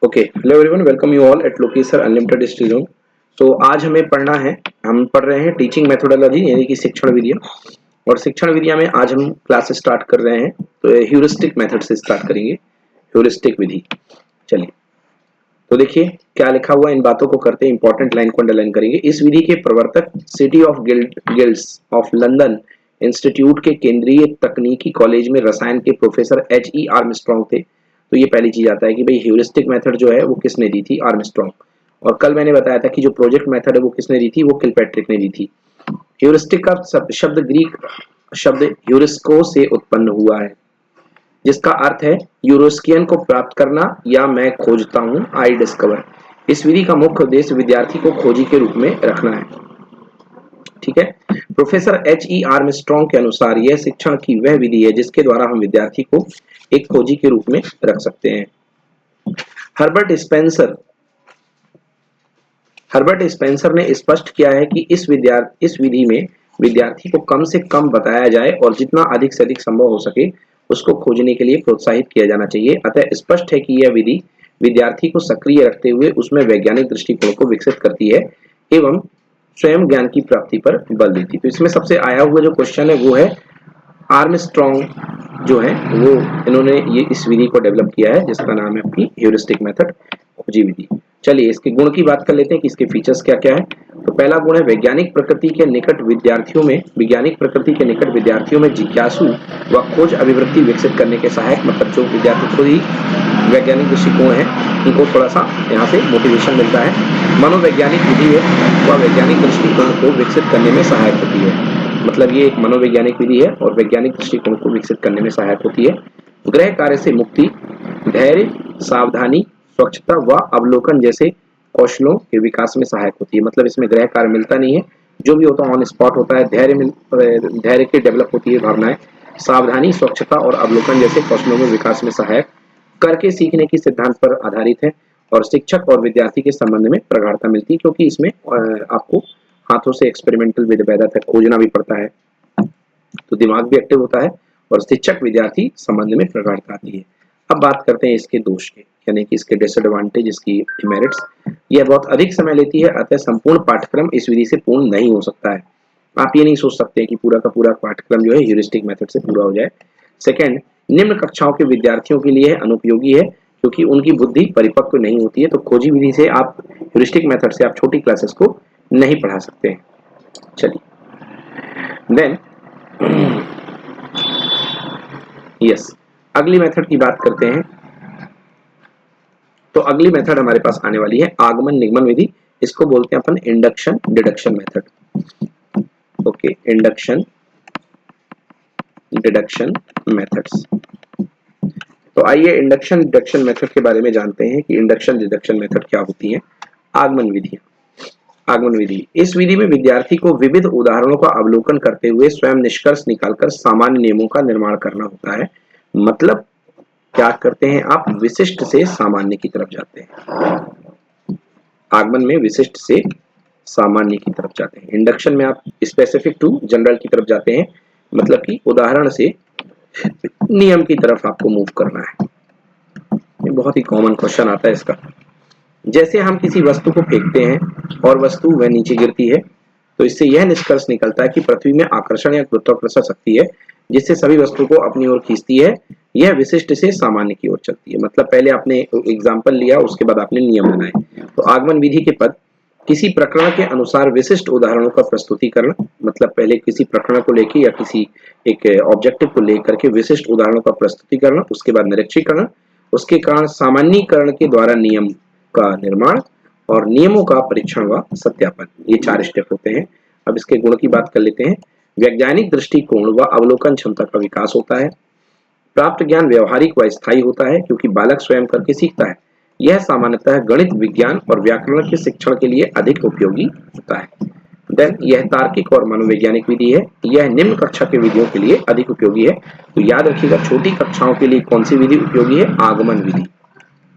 Okay, hello everyone, welcome you all at लोकेसर unlimited study zone. तो आज हमें पढ़ना है, हम पढ़ रहे हैं टीचिंग मेथोडोलॉजी यानी कि शिक्षण विधियाँ। और शिक्षण विधियाँ में आज हम क्लास स्टार्ट कर रहे हैं, तो ह्यूरिस्टिक मेथड से स्टार्ट करेंगे। ह्यूरिस्टिक विधि, चलिए। तो देखिए क्या लिखा हुआ है, इन बातों को करते हैं, इंपॉर्टेंट लाइन को अंडरलाइन करेंगे। इस विधि के प्रवर्तक city of guilds of London institute के केंद्रीय तकनीकी कॉलेज में रसायन के प्रोफेसर H.E. आर्मस्ट्रॉन्ग थे। तो ये पहली चीज आता है कि भाई ह्यूरिस्टिक मेथड जो है वो किसने दी थी, आर्मस्ट्रॉन्ग। और कल मैंने बताया था कि जो प्रोजेक्ट मेथड है वो किसने दी थी, वो किलपैट्रिक ने दी थी। ह्यूरिस्टिक का शब्द ग्रीक शब्द ह्यूरिस्को से उत्पन्न हुआ है, जिसका अर्थ है यूरोस्कियन को प्राप्त करना या मैं खोजता हूं, आई डिस्कवर। इस विधि का मुख्य उद्देश्य विद्यार्थी को खोजी के रूप में रखना है। ठीक है। Professor H.E. आर्मस्ट्रॉन्ग के अनुसार यह शिक्षण की वह विधि है जिसके द्वारा हम विद्यार्थी को एक खोजी के रूप में रख सकते हैं। हर्बर्ट स्पेंसर हर्बर्ट स्पेंसर ने स्पष्ट किया है कि इस विधि में विद्यार्थी को कम से कम बताया जाए और जितना अधिक से अधिक संभव हो सके उसको खोजने के लिए प्रोत्साहित किया जाना चाहिए। अतः स्पष्ट है कि यह विधि विद्यार्थी को सक्रिय रखते हुए उसमें वैज्ञानिक दृष्टिकोण को विकसित करती है एवं स्वयं ज्ञान की प्राप्ति पर बल देती है। तो इसमें सबसे आया हुआ जो क्वेश्चन है वो है, आर्मस्ट्रॉन्ग जो है वो इन्होंने ये इस विधि को डेवलप किया है जिसका नाम है आपकी ह्यूरिस्टिक मेथड, खोजी विधि। चलिए इसके गुण की बात कर लेते हैं कि इसके फीचर्स क्या क्या है। तो पहला गुण है वैज्ञानिक प्रकृति के निकट विद्यार्थियों में जिज्ञासु व खोज अभिवृत्ति विकसित करने के सहायक। मतलब जो विद्यार्थी खुद ही वैज्ञानिक दृष्टिकोण है उनको थोड़ा सा यहाँ से मोटिवेशन मिलता है। मनोवैज्ञानिक विधि है वह वैज्ञानिक दृष्टिकोण को विकसित करने में सहायक होती है। मतलब ये एक मनोवैज्ञानिक विधि है और वैज्ञानिक दृष्टिकोण को विकसित करने में सहायक होती है। गृह कार्य से मुक्ति, धैर्य, सावधानी, स्वच्छता व अवलोकन जैसे कौशलों के विकास में सहायक होती है। मतलब इसमें गृह कार्य मिलता नहीं है, जो भी होता है ऑन स्पॉट होता है। धैर्य की डेवलप होती है भावनाएं, सावधानी, स्वच्छता और अवलोकन जैसे कौशलों में विकास में सहायक, करके सीखने की सिद्धांत पर आधारित है। और शिक्षक और विद्यार्थी के संबंध में प्रगाढ़ता मिलती है क्योंकि इसमें आपको हाथों से एक्सपेरिमेंटल विधि खोजना भी पड़ता है, तो दिमाग भी एक्टिव होता है और शिक्षक विद्यार्थी संबंध में प्रगाढ़ता आती है। अब बात करते हैं इसके दोष के, यानी कि इसके डिसएडवांटेज, इसकी डिमेरिट्स। यह बहुत अधिक समय लेती है, अतः संपूर्ण पाठ्यक्रम इस विधि से पूर्ण नहीं हो सकता है। आप ये नहीं सोच सकते कि पूरा का पूरा पाठ्यक्रम जो है ह्यूरिस्टिक मेथड से पूरा हो जाए। सेकंड, निम्न कक्षाओं के विद्यार्थियों के लिए अनुपयोगी है क्योंकि उनकी बुद्धि परिपक्व नहीं होती है। तो खोजी विधि से आप, ह्यूरिस्टिक मेथड से आप छोटी क्लासेस को नहीं पढ़ा सकते हैं। चलिए देन यस, अगली मेथड की बात करते हैं। तो अगली मेथड हमारे पास आने वाली है आगमन निगमन विधि। इसको बोलते हैं अपन induction deduction method. Okay, induction deduction methods. तो आइए इंडक्शन डिडक्शन मेथड के बारे में जानते हैं कि इंडक्शन डिडक्शन मेथड क्या होती है। आगमन विधि। आगमन विधि, इस विधि में विद्यार्थी को विविध उदाहरणों का अवलोकन करते हुए स्वयं निष्कर्ष निकालकर सामान्य नियमों का निर्माण करना होता है। मतलब क्या करते हैं आप, विशिष्ट से सामान्य की तरफ जाते हैं। आगमन में विशिष्ट से सामान्य की तरफ जाते हैं, इंडक्शन में आप स्पेसिफिक टू जनरल की तरफ जाते हैं। मतलब कि उदाहरण से नियम की तरफ आपको मूव करना है। ये बहुत ही कॉमन क्वेश्चन आता है इसका। जैसे हम किसी वस्तु को फेंकते हैं और वस्तु वह नीचे गिरती है, तो इससे यह निष्कर्ष निकलता है कि पृथ्वी में आकर्षण या गुरुत्वाकर्षण शक्ति है जिससे सभी वस्तु को अपनी ओर खींचती है। यह विशिष्ट से सामान्य की ओर चलती है। मतलब पहले आपने एग्जाम्पल लिया, उसके बाद आपने नियम बनाए। तो आगमन विधि के पद, किसी प्रकरण के अनुसार विशिष्ट उदाहरणों का प्रस्तुतिकरण। मतलब पहले किसी प्रकरण को लेकर या किसी एक ऑब्जेक्टिव को लेकर के विशिष्ट उदाहरणों का प्रस्तुतिकरण, उसके बाद निरीक्षीकरण, उसके कारण सामान्यीकरण के द्वारा नियम का निर्माण और नियमों का परीक्षण व सत्यापन। ये 4 स्टेप होते हैं। अब इसके गुण की बात कर लेते हैं। वैज्ञानिक दृष्टिकोण व अवलोकन क्षमता का विकास होता है। प्राप्त ज्ञान व्यवहारिक व स्थायी होता है क्योंकि बालक स्वयं करके सीखता है। यह सामान्यतः गणित, विज्ञान और व्याकरण के शिक्षण के लिए अधिक उपयोगी होता है। देन यह तार्किक और मनोवैज्ञानिक विधि है। यह निम्न कक्षा के विधियों के लिए अधिक उपयोगी है। तो याद रखिएगा, छोटी कक्षाओं के लिए कौन सी विधि उपयोगी है, आगमन विधि।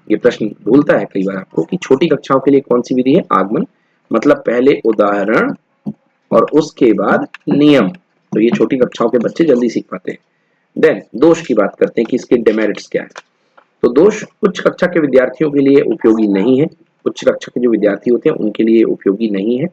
ये प्रश्न भूलता है कई बार आपको कि छोटी कक्षाओं के लिए कौन सी विधि है, आगमन। मतलब पहले उदाहरण और उसके बाद नियम। तो ये छोटी कक्षाओं के बच्चे जल्दी सीख पाते हैं। देन दोष की बात करते हैं कि इसके डिमेरिट्स क्या है। तो दोष उच्च कक्षा के विद्यार्थियों के लिए उपयोगी नहीं है, उच्च कक्षा के जो विद्यार्थी होते हैं उनके लिए उपयोगी नहीं है।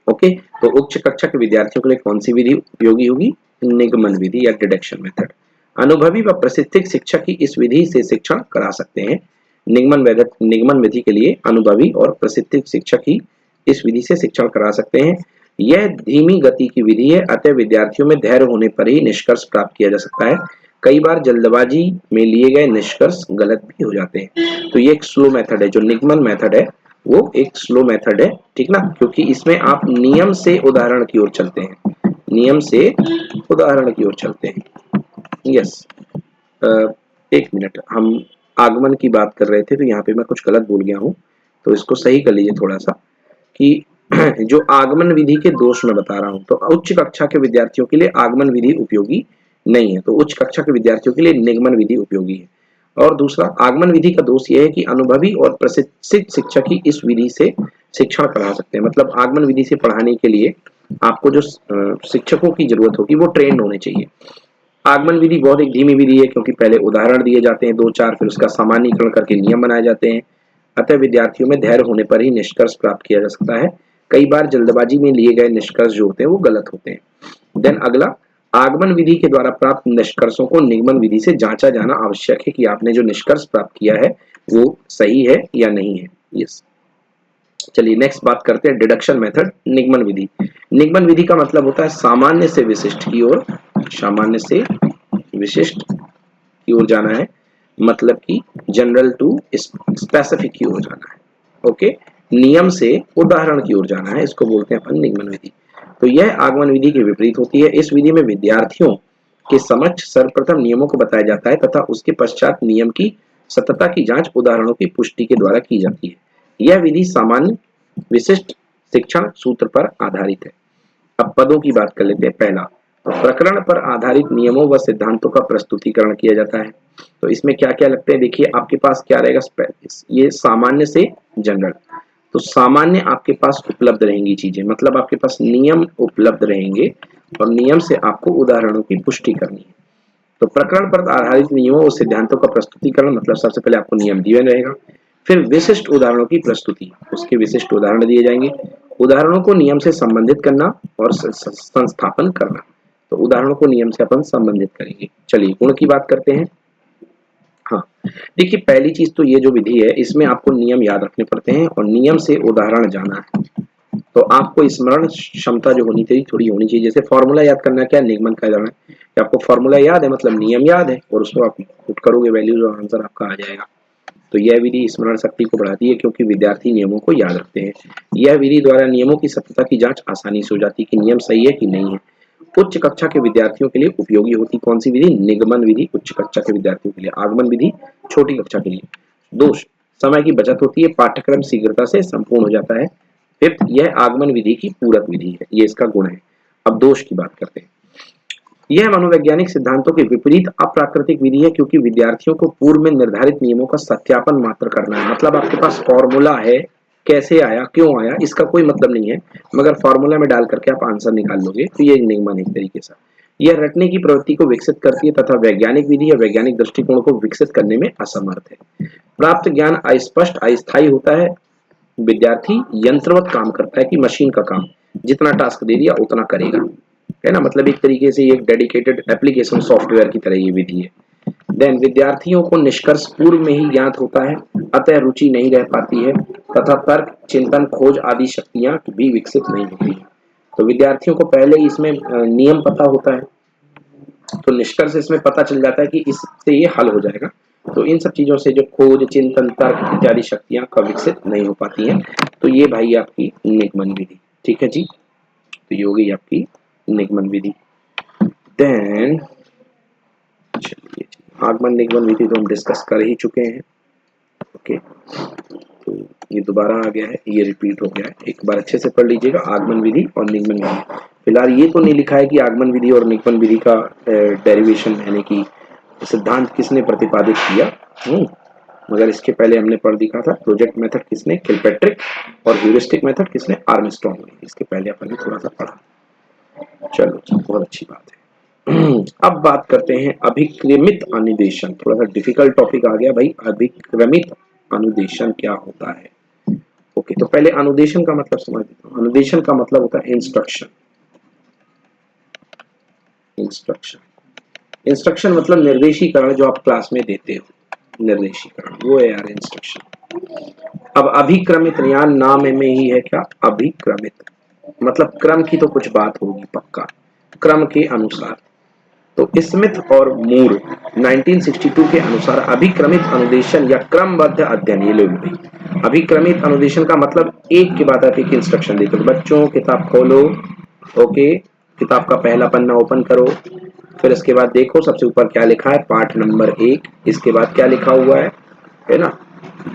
ओके, तो उच्च कक्षा के विद्यार्थियों के लिए कौन सी विधि उपयोगी होगी? निगमन विधि या डिडक्शन मेथड। अनुभवी व प्रशिक्षित शिक्षक ही इस विधि से शिक्षण करा सकते हैं। निगमन विधि के लिए अनुभवी और प्रशिक्षित शिक्षक ही इस विधि से शिक्षण करा सकते हैं। यह धीमी गति की विधि है, अतः विद्यार्थियों में धैर्य होने पर ही निष्कर्ष प्राप्त किया जा सकता है। कई बार जल्दबाजी में लिए गए निष्कर्ष गलत भी हो जाते हैं। तो ये एक स्लो मेथड है, जो निगमन मेथड है वो एक स्लो मेथड है, ठीक ना, क्योंकि इसमें आप नियम से उदाहरण की ओर चलते हैं, नियम से उदाहरण की ओर चलते हैं। यस, एक मिनट, हम आगमन की बात कर रहे थे तो यहाँ पे मैं कुछ गलत बोल गया हूँ, तो इसको सही कर लीजिए थोड़ा सा कि जो आगमन विधि के दोष मैं बता रहा हूँ, तो उच्च कक्षा के विद्यार्थियों के लिए आगमन विधि उपयोगी नहीं है, तो उच्च कक्षा के विद्यार्थियों के लिए निगमन विधि उपयोगी है। और दूसरा, आगमन विधि का दोष यह है कि अनुभवी और प्रशिक्षित शिक्षक ही इस विधि से शिक्षण करा सकते हैं। मतलब आगमन विधि से पढ़ाने के लिए आपको जो शिक्षकों की जरूरत होगी वो ट्रेंड होने चाहिए। आगमन विधि बहुत एक धीमी विधि है, क्योंकि पहले उदाहरण दिए जाते हैं 2-4, फिर उसका सामान्यीकरण करके नियम बनाए जाते हैं। अतः विद्यार्थियों में धैर्य होने पर ही निष्कर्ष प्राप्त किया जा सकता है। कई बार जल्दबाजी में लिए गए निष्कर्ष जो होते हैं वो गलत होते हैं। देन अगला, आगमन विधि के द्वारा प्राप्त निष्कर्षों को निगमन विधि से जांचा जाना आवश्यक है कि आपने जो निष्कर्ष प्राप्त किया है वो सही है या नहीं है। यस, चलिए नेक्स्ट बात करते हैं डिडक्शन मेथड, निगमन विधि। निगमन विधि का मतलब होता है सामान्य से विशिष्ट की ओर, सामान्य से विशिष्ट की ओर जाना है, मतलब कि जनरल टू स्पेसिफिक की ओर जाना है। ओके, नियम से उदाहरण की ओर जाना है, इसको बोलते हैं अपन निगमन विधि। तो यह आगमन विधि के विपरीत होती है। इस विधि में विद्यार्थियों के समक्ष सर्वप्रथम नियमों को बताया जाता है तथा उसके पश्चात नियम की सत्यता की जांच उदाहरणों की पुष्टि के द्वारा की जाती है। यह विधि सामान्य विशिष्ट शिक्षण सूत्र पर आधारित है। अब पदों की बात कर लेते हैं। पहला, प्रकरण पर आधारित नियमों व सिद्धांतों का प्रस्तुतिकरण किया जाता है। तो इसमें क्या क्या लगते हैं, देखिए आपके पास क्या रहेगा, ये सामान्य से जनरल। तो सामान्य आपके पास उपलब्ध रहेंगी चीजें, मतलब आपके पास नियम उपलब्ध रहेंगे और नियम से आपको उदाहरणों की पुष्टि करनी है। तो प्रकरण पर आधारित नियमों और सिद्धांतों का प्रस्तुतिकरण, मतलब सबसे पहले आपको नियम दिया रहेगा, फिर विशिष्ट उदाहरणों की प्रस्तुति, उसके विशिष्ट उदाहरण दिए जाएंगे, उदाहरणों को नियम से संबंधित करना और संस्थापन करना। तो उदाहरणों को नियम से अपन संबंधित करेंगे। चलिए गुण की बात करते हैं। हाँ, देखिए पहली चीज तो ये जो विधि है इसमें आपको नियम याद रखने पड़ते हैं और नियम से उदाहरण जाना है। तो आपको स्मरण क्षमता जो होनी चाहिए थोड़ी होनी चाहिए। जैसे फॉर्मूला याद करना, क्या निगमन का जाना है कि आपको फॉर्मूला याद है, मतलब नियम याद है और उसको आप पुट करोगे वैल्यूज और आंसर आपका आ जाएगा। तो यह विधि स्मरण शक्ति को बढ़ाती है क्योंकि विद्यार्थी नियमों को याद रखते हैं। यह विधि द्वारा नियमों की सत्यता की जांच आसानी से हो जाती है कि नियम सही है कि नहीं है। उच्च कक्षा के विद्यार्थियों के लिए उपयोगी होती कौन सी विधि? निगमन विधि उच्च कक्षा के विद्यार्थियों के लिए, आगमन विधि छोटी कक्षा के लिए। दोष, समय की बचत होती है, पाठ्यक्रम शीघ्रता से संपूर्ण हो जाता है। फिफ्थ, यह आगमन विधि की पूरक विधि है, ये इसका गुण है। अब दोष की बात करते हैं। यह मनोवैज्ञानिक सिद्धांतों के विपरीत अप्राकृतिक विधि है क्योंकि विद्यार्थियों को पूर्व में निर्धारित नियमों का सत्यापन मात्र करना है। मतलब आपके पास फॉर्मूला है, कैसे आया, क्यों आया, इसका कोई मतलब नहीं है, मगर फॉर्मूला में डाल करके आप आंसर निकाल लोगे, तो ये निगमन एक तरीके से। यह रटने की प्रवृत्ति को विकसित करती है तथा वैज्ञानिक विधि या वैज्ञानिक दृष्टिकोण को विकसित करने में असमर्थ है। प्राप्त ज्ञान अस्पष्ट अस्थायी होता है। विद्यार्थी यंत्रवत काम करता है कि मशीन का काम, जितना टास्क दे दिया उतना करेगा, है ना। मतलब एक तरीके से एक डेडिकेटेड एप्लीकेशन सॉफ्टवेयर की तरह ये विधि है। देन विद्यार्थियों को निष्कर्ष पूर्व में ही ज्ञात होता है, अतः रुचि नहीं रह पाती है तथा तर्क, चिंतन, खोज आदि शक्तियां भी विकसित नहीं होती है। तो विद्यार्थियों को पहले ही इसमें नियम पता होता है, तो निष्कर्ष इसमें पता चल जाता है कि इससे ये हल हो जाएगा। तो इन सब चीजों से जो खोज, चिंतन, तर्क इत्यादि शक्तियां का विकसित नहीं हो पाती हैं। तो ये भाई आपकी निगमन विधि, ठीक है जी। तो ये हो गई आपकी निगमन विधि। देन चलिए, आगमन निगमन विधि तो हम डिस्कस कर ही चुके हैं। ओके, तो ये दोबारा आ गया है, ये रिपीट हो गया है, एक बार अच्छे से पढ़ लीजिएगा। आगमन विधि और निगमन विधि, फिलहाल ये तो नहीं लिखा है कि आगमन विधि और निगमन विधि का डेरिवेशन यानी कि सिद्धांत किसने प्रतिपादित किया, मगर इसके पहले हमने पढ़ दिखा था प्रोजेक्ट मेथड किसने, किलपैट्रिक, और ह्यूरिस्टिक मेथड किसने, आर्मस्ट्रांग ने। इसके पहले अपन ने थोड़ा सा पढ़ा। चलो जी, बहुत अच्छी बात है। अब बात करते हैं अभिक्रमित अनुदेशन। थोड़ा सा डिफिकल्ट टॉपिक आ गया भाई। अभिक्रमित अनुदेशन क्या होता है? ओके, तो पहले अनुदेशन का मतलब समझ लेते हैं। अनुदेशन का मतलब होता है इंस्ट्रक्शन। इंस्ट्रक्शन इंस्ट्रक्शन मतलब निर्देशीकरण जो आप क्लास में देते हो, निर्देशीकरण वो है यार इंस्ट्रक्शन। अब अभिक्रमित यहाँ नाम में ही है क्या? अभिक्रमित मतलब क्रम की तो कुछ बात होगी पक्का, क्रम के अनुसार। तो स्मिथ और मूर 1962 के अनुसार अभिक्रमित अनुदेशन या क्रमबद्ध अध्ययन, ये लोग भी अभिक्रमित अनुदेशन का मतलब एक के बाद एक इंस्ट्रक्शन देते हो। बच्चों किताब खोलो, ओके, किताब का पहला पन्ना ओपन करो, फिर इसके बाद देखो सबसे ऊपर क्या लिखा है, पाठ नंबर 1। इसके बाद क्या लिखा हुआ है ना,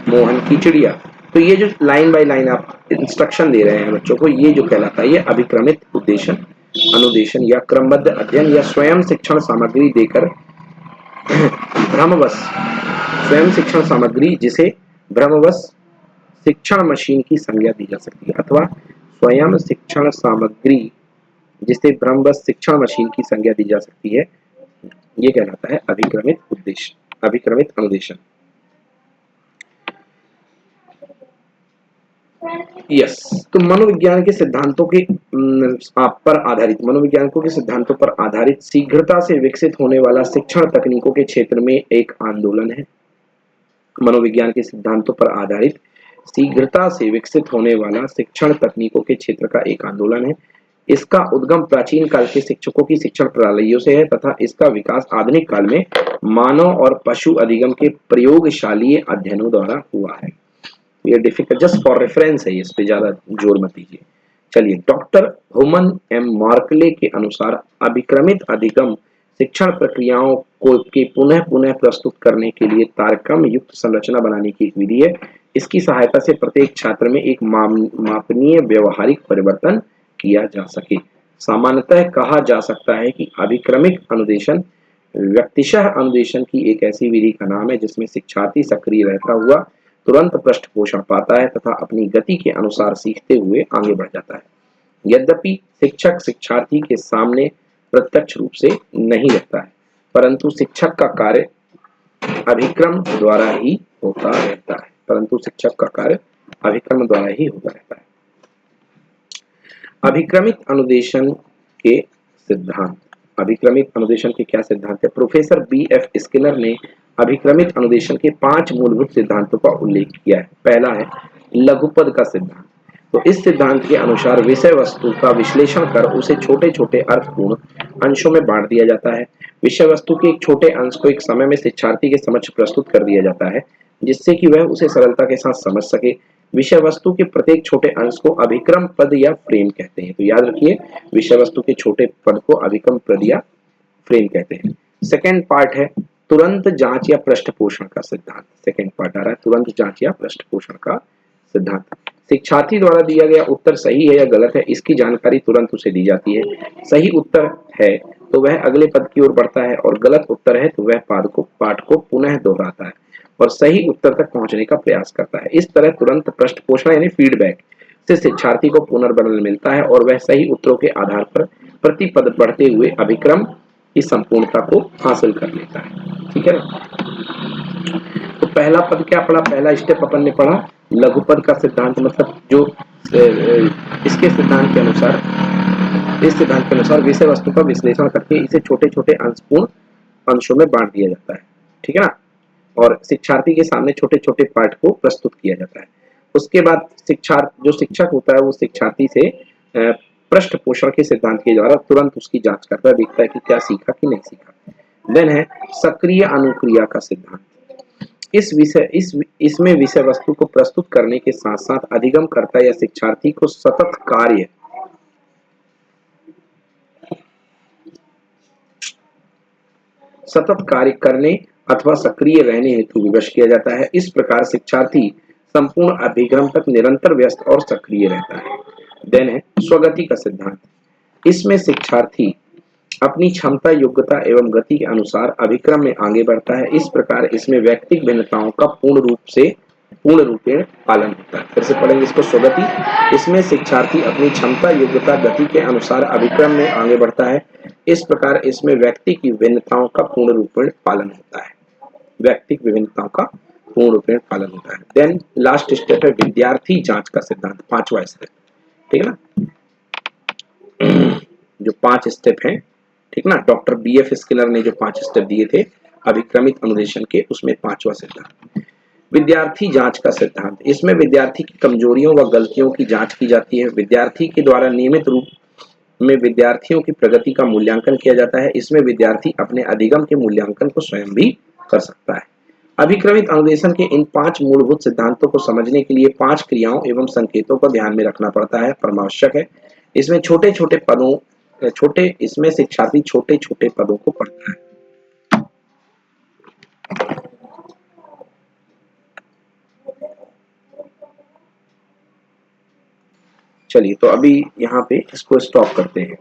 मोहन की चिड़िया। तो ये जो लाइन बाय लाइन आप इंस्ट्रक्शन दे रहे हैं बच्चों को, ये जो कहलाता है ये अभिक्रमित उद्देशन अनुदेशन या क्रमबद्ध अध्ययन या स्वयं शिक्षण सामग्री देकर भ्रमवश, स्वयं शिक्षण सामग्री जिसे भ्रमवश शिक्षण मशीन की संज्ञा दी जा सकती है, अथवा स्वयं शिक्षण सामग्री जिसे भ्रमवश शिक्षण मशीन की संज्ञा दी जा सकती है, ये कहलाता है अभिक्रमित उद्देश्य, अभिक्रमित अनुदेशन। यस, तो मनोविज्ञान के सिद्धांतों के पर आधारित, मनोविज्ञानकों के सिद्धांतों पर आधारित शीघ्रता से विकसित होने वाला शिक्षण तकनीकों के क्षेत्र में एक आंदोलन है। मनोविज्ञान के सिद्धांतों पर आधारित शीघ्रता से विकसित होने वाला शिक्षण तकनीकों के क्षेत्र का एक आंदोलन है। इसका उद्गम प्राचीन काल के शिक्षकों की शिक्षण प्रणालियों से है तथा इसका विकास आधुनिक काल में मानव और पशु अधिगम के प्रयोगशालीय अध्ययनों द्वारा हुआ है। ये डिफिकल्ट, जस्ट फॉर रेफरेंस है, इस पे ज्यादा जोर मत दीजिए। चलिए, डॉक्टर ह्यूमन एम मार्कले के अनुसार अभिक्रमित अधिगम शिक्षण प्रक्रियाओं को के पुनः पुनः प्रस्तुत करने के लिए तारकम युक्त संरचना बनाने की एक विधि है। इसकी सहायता से प्रत्येक छात्र में एक मापनीय व्यवहारिक परिवर्तन किया जा सके। सामान्यतः कहा जा सकता है कि अभिक्रमिक अनुदेशन व्यक्तिशः अनुदेशन की एक ऐसी विधि का नाम है जिसमें शिक्षार्थी सक्रिय रहता हुआ तुरंत पृष्ठपोषण पाता है तथा अपनी गति के अनुसार सीखते हुए आगे बढ़ जाता है। यद्यपि शिक्षक शिक्षार्थी के सामने प्रत्यक्ष रूप से नहीं रहता है, परंतु शिक्षक का कार्य अभिक्रम द्वारा ही होता रहता है, परंतु शिक्षक का कार्य अभिक्रम द्वारा ही होता रहता है। अभिक्रमित अनुदेशन के सिद्धांत, अभिक्रमित अनुदेशन के क्या सिद्धांत है? Professor B.F. स्किनर ने अभिक्रमित अनुदेशन के 5 मूलभूत सिद्धांतों का उल्लेख किया है। पहला है लघुपद का सिद्धांत। तो इस सिद्धांत के अनुसार विषय वस्तु का विश्लेषण कर उसे छोटे छोटे अर्थपूर्ण अंशों में बांट दिया जाता है। विषय वस्तु के एक छोटे अंश को एक समय में शिक्षार्थी के समक्ष प्रस्तुत कर दिया जाता है जिससे कि वह उसे सरलता के साथ समझ सके। विषय वस्तु के प्रत्येक छोटे अंश को अभिक्रम पद या फ्रेम कहते हैं। तो याद रखिए, विषय वस्तु के छोटे पद को अभिक्रम पद या फ्रेम कहते हैं। सेकेंड पार्ट है तुरंत जांच या पृष्ठपोषण का सिद्धांत। सेकेंड पार्ट आ रहा है तुरंत जांच या पृष्ठपोषण का सिद्धांत। शिक्षार्थी द्वारा दिया गया उत्तर सही है या गलत है, इसकी जानकारी तुरंत उसे दी जाती है। सही उत्तर है तो वह अगले पद की ओर बढ़ता है और गलत उत्तर है तो वह पाठ को पुनः दोहराता है और सही उत्तर तक पहुंचने का प्रयास करता है। इस तरह तुरंत पृष्ठपोषण यानी फीडबैक से शिक्षार्थी को पुनर्बल मिलता है और वह सही उत्तरों के आधार पर प्रति पद बढ़ते हुए अभिक्रम की संपूर्णता को हासिल कर लेता है। ठीक है ना? तो पहला पद क्या पढ़ा, पहला स्टेप अपन ने पढ़ा लघुपद का सिद्धांत, मतलब जो इसके सिद्धांत के अनुसार, इस सिद्धांत के अनुसार विषय वस्तु का विश्लेषण करके इसे छोटे छोटे अंशपूर्ण अंशों में बांट दिया जाता है। ठीक है ना? और शिक्षार्थी के सामने छोटे छोटे पाठ को प्रस्तुत किया जाता है। उसके बाद जो शिक्षक होता है वो शिक्षार्थी से पृष्ठपोषण के सिद्धांत के द्वारा तुरंत उसकी जांच करता है, देखता है कि क्या सीखा कि नहीं सीखा। देन है सक्रिय अनुक्रिया का सिद्धांत। इसमें विषय वस्तु को प्रस्तुत करने के साथ साथ अधिगमकर्ता या शिक्षार्थी को सतत कार्य करने अथवा सक्रिय रहने हेतु विवश किया जाता है। इस प्रकार शिक्षार्थी संपूर्ण अभिक्रम तक निरंतर व्यस्त और सक्रिय रहता है। देन है स्वगति का सिद्धांत। इसमें शिक्षार्थी अपनी क्षमता, योग्यता एवं गति के अनुसार अभिक्रम में आगे बढ़ता है। इस प्रकार इसमें व्यक्तिगत भिन्नताओं का पूर्ण रूपेण पालन होता है। फिर से पढ़ेंगे इसको, स्वगति। इसमें शिक्षार्थी अपनी क्षमता, योग्यता, गति के अनुसार अभिक्रम में आगे बढ़ता है। इस प्रकार इसमें व्यक्ति की विभिन्नताओं का पूर्ण रूपेण पालन होता है। व्यक्ति की विभिन्नताओं का पूर्ण रूपेण पालन होता है। देन लास्ट स्टेप है विद्यार्थी जांच का सिद्धांत, पांचवा स्टेप, ठीक है ना। जो 5 स्टेप हैं, ठीक ना, डॉक्टर बीएफ स्किलर ने जो 5 स्टेप दिए थे अभिक्रमित अनुदेशन के, उसमें पांचवा सिद्धांत विद्यार्थी जांच का सिद्धांत। इसमें विद्यार्थी की कमजोरियों व गलतियों की जांच की जाती है। विद्यार्थी के द्वारा नियमित रूप में विद्यार्थियों की प्रगति का मूल्यांकन किया जाता है। इसमें विद्यार्थी अपने अधिगम के मूल्यांकन को स्वयं भी कर सकता है। अभिक्रमित अनुदेशन के इन 5 मूलभूत सिद्धांतों को समझने के लिए 5 क्रियाओं एवं संकेतों को ध्यान में रखना पड़ता है, परमावश्यक है। इसमें इसमें शिक्षार्थी छोटे छोटे पदों को पढ़ता है। चलिए, तो अभी यहाँ पे इसको स्टॉप करते हैं।